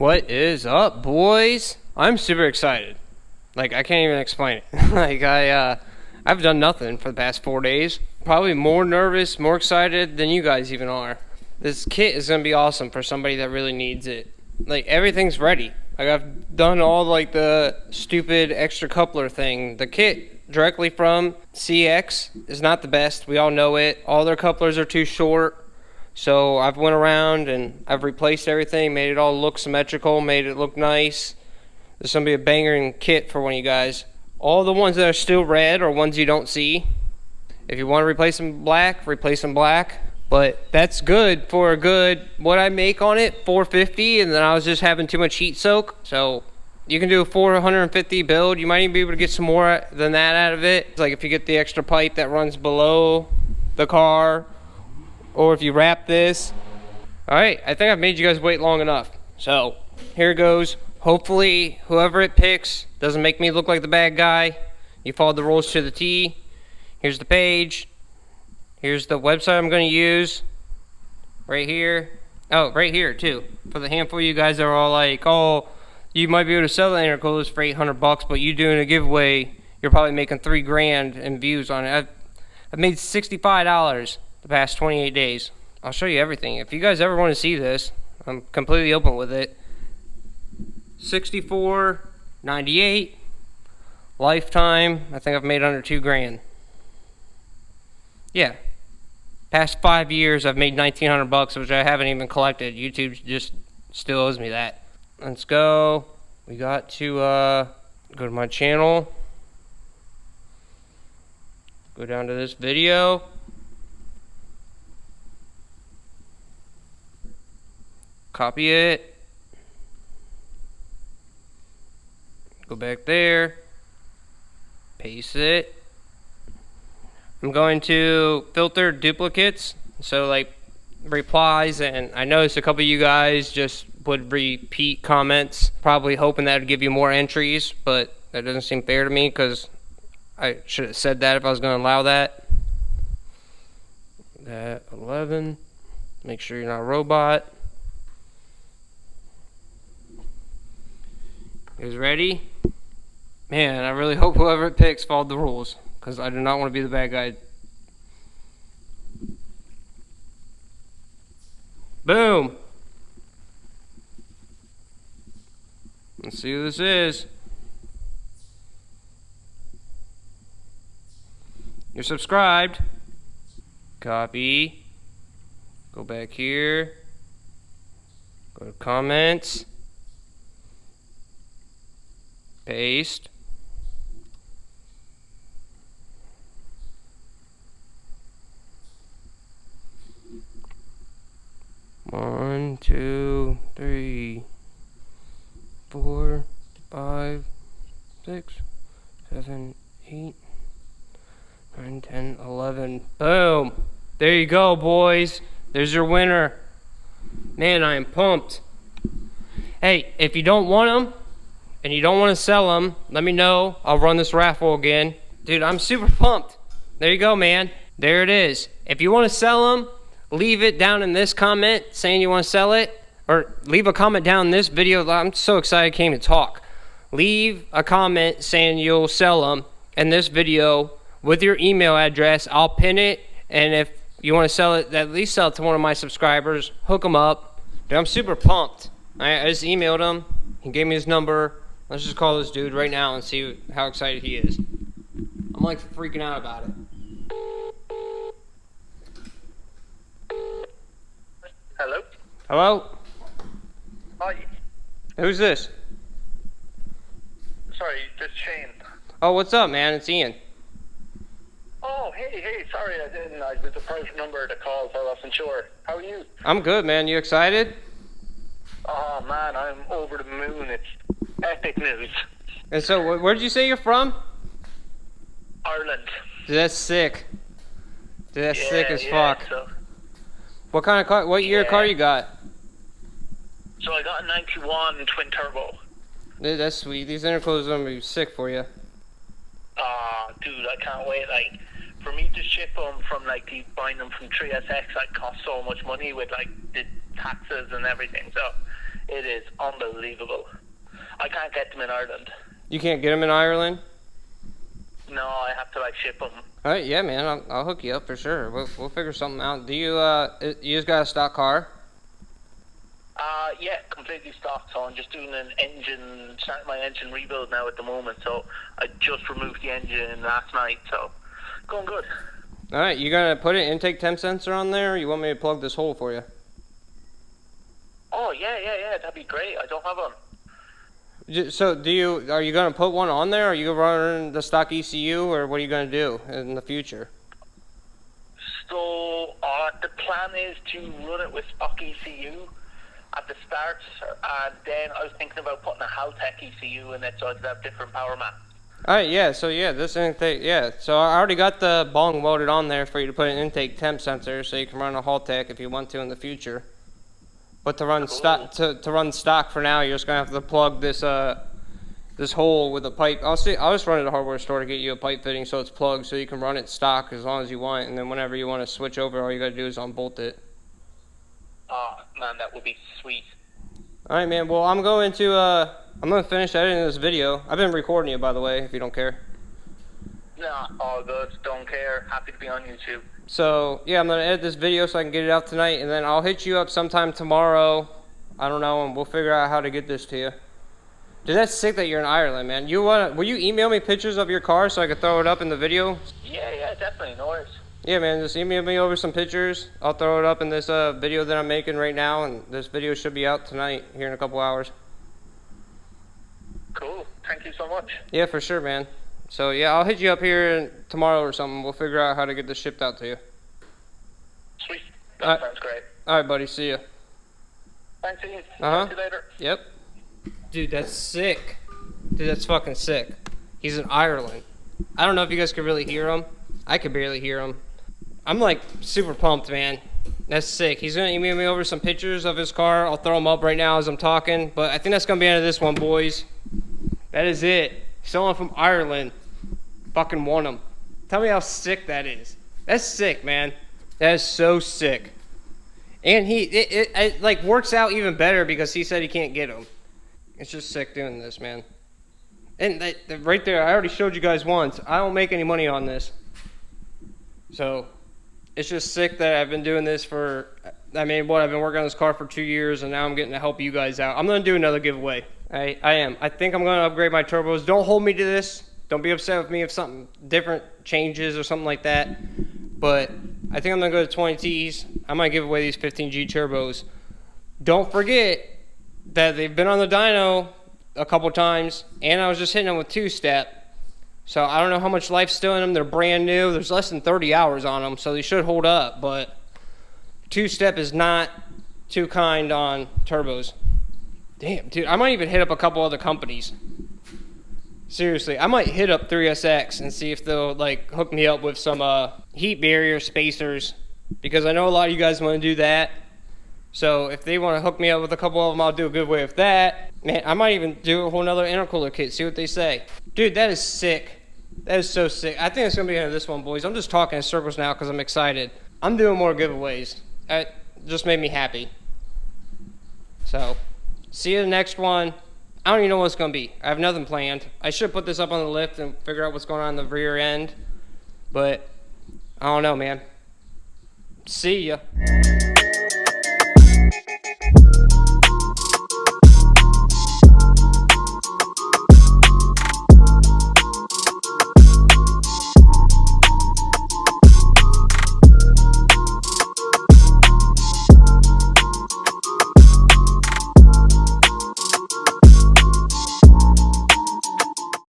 What is up, boys? I'm super excited. Like, I can't even explain it. Like, I've done nothing for the past 4 days. Probably more nervous, more excited than you guys even are. This kit is gonna be awesome for somebody that really needs it. Like, everything's ready. Like, I've done all, like, the stupid extra coupler thing. The kit directly from CX is not the best. We all know it. All their couplers are too short. So I've went around and I've replaced everything, made it all look symmetrical, made it look nice. There's going to be a bangering kit for one of you guys. All the ones that are still red are ones you don't see. If you want to replace them black, replace them black. But that's good for a good, what I make on it, $450, and then I was just having too much heat soak. So you can do a $450 build. You might even be able to get some more than that out of it. It's like if you get the extra pipe that runs below the car, or if you wrap this. Alright, I think I've made you guys wait long enough. So, here it goes. Hopefully, whoever it picks doesn't make me look like the bad guy. You followed the rules to the T. Here's the page. Here's the website I'm going to use. Right here. Oh, right here, too. For the handful of you guys that are all like, oh, you might be able to sell the intercoolers for $800, but you doing a giveaway, you're probably making $3 grand in views on it. I've made $65 the past 28 days. I'll show you everything. If you guys ever want to see this, I'm completely open with it. 64.98 lifetime. I think I've made under $2 grand. Yeah. Past 5 years I've made $1,900, which I haven't even collected. YouTube just still owes me that. Let's go. We got to go to my channel. Go down to this video. Copy it. Go back there. Paste it. I'm going to filter duplicates. So like replies, and I noticed a couple of you guys just would repeat comments, probably hoping that would give you more entries, but that doesn't seem fair to me because I should have said that if I was going to allow that. That 11. Make sure you're not a robot. You guys ready? Man, I really hope whoever it picks followed the rules, because I do not want to be the bad guy. Boom! Let's see who this is. You're subscribed. Copy. Go back here. Go to comments. Paste. One, 2, 3, 4, 5, 6, 7, 8, 9, 10, 11. Boom! There you go, boys. There's your winner. Man, I am pumped. Hey, if you don't want them, and you don't want to sell them, let me know. I'll run this raffle again. Dude, I'm super pumped. There you go, man. There it is. If you want to sell them, leave it down in this comment saying you want to sell it. Or leave a comment down in this video. I'm so excited I came to talk. Leave a comment saying you'll sell them in this video with your email address. I'll pin it. And if you want to sell it, at least sell it to one of my subscribers. Hook them up. Dude, I'm super pumped. I just emailed him. He gave me his number. Let's just call this dude right now and see how excited he is. I'm like freaking out about it. Hello? Hello? Hi. Who's this? Sorry, this is Shane. Oh, what's up, man? It's Ian. Oh, hey, sorry I didn't. I was a private number to call, so I wasn't sure. How are you? I'm good, man. You excited? Oh, man, I'm over the moon. It's epic news. And so, where did you say you're from? Ireland. Dude, that's sick. Dude, that's sick as fuck. So, What kind of car? What year car you got? so I got a 91 twin turbo. Dude, that's sweet. These intercoolers are gonna be sick for you. Dude, I can't wait. Like, for me to ship them from, like, buying them from 3SX, like, cost so much money with, like, the taxes and everything. So, It is unbelievable. I can't get them in Ireland. You can't get them in Ireland? No, I have to like ship them. All right, yeah, man, I'll hook you up for sure. We'll figure something out. Do you you just got a stock car? Yeah, completely stocked. So I'm just doing starting my engine rebuild now at the moment. So I just removed the engine last night. So going good. All right, you gonna put an intake temp sensor on there, or you want me to plug this hole for you? Oh yeah, that'd be great. I don't have one. So are you gonna put one on there? Or are you running the stock ECU, or what are you gonna do in the future? So the plan is to run it with stock ECU at the start, and then I was thinking about putting a Haltech ECU in it so I could have different power maps. Alright, yeah, so yeah, this intake, yeah, so I already got the bong welded on there for you to put an intake temp sensor so you can run a Haltech if you want to in the future. But to run stock, to run stock for now, you're just gonna have to plug this this hole with a pipe. I'll just run it to the hardware store to get you a pipe fitting so it's plugged so you can run it stock as long as you want, and then whenever you want to switch over, all you gotta do is unbolt it. Oh man, that would be sweet. Alright, man, well, I'm going to finish editing this video. I've been recording it, by the way, if you don't care. No, all good. Don't care. Happy to be on YouTube. So, yeah, I'm going to edit this video so I can get it out tonight, and then I'll hit you up sometime tomorrow. I don't know, and we'll figure out how to get this to you. Dude, that's sick that you're in Ireland, man. Will you email me pictures of your car so I can throw it up in the video? Yeah, definitely. No worries. Yeah, man, just email me over some pictures. I'll throw it up in this video that I'm making right now, and this video should be out tonight, here in a couple hours. Cool. Thank you so much. Yeah, for sure, man. So, yeah, I'll hit you up here tomorrow or something. We'll figure out how to get this shipped out to you. Sweet. That sounds great. All right, buddy. See ya. Thanks, Ian. Uh-huh. See you later. Yep. Dude, that's sick. Dude, that's fucking sick. He's in Ireland. I don't know if you guys could really hear him. I could barely hear him. I'm like super pumped, man. That's sick. He's gonna email me over some pictures of his car. I'll throw them up right now as I'm talking. But I think that's gonna be the end of this one, boys. That is it. Someone from Ireland fucking won him. Tell me how sick that is. That's sick, man. That is so sick. And it like works out even better because he said he can't get them. It's just sick doing this, man. And right there, I already showed you guys once. I don't make any money on this. So, it's just sick that I've been doing this for, I've been working on this car for 2 years, and now I'm getting to help you guys out. I'm going to do another giveaway. I am. I think I'm going to upgrade my turbos. Don't hold me to this. Don't be upset with me if something different changes or something like that. But I think I'm going to go to 20Ts. I might give away these 15G turbos. Don't forget that they've been on the dyno a couple times, and I was just hitting them with two-step. So I don't know how much life's still in them. They're brand new. There's less than 30 hours on them, so they should hold up. But two-step is not too kind on turbos. Damn, dude, I might even hit up a couple other companies. Seriously, I might hit up 3SX and see if they'll like hook me up with some heat barrier spacers, because I know a lot of you guys want to do that. So if they want to hook me up with a couple of them, I'll do a good way with that. Man, I might even do a whole nother intercooler kit, see what they say. Dude, that is sick. That is so sick. I think it's going to be the end of this one, boys. I'm just talking in circles now because I'm excited. I'm doing more giveaways. That just made me happy. So, see you in the next one. I don't even know what it's going to be. I have nothing planned. I should put this up on the lift and figure out what's going on in the rear end. But, I don't know, man. See ya.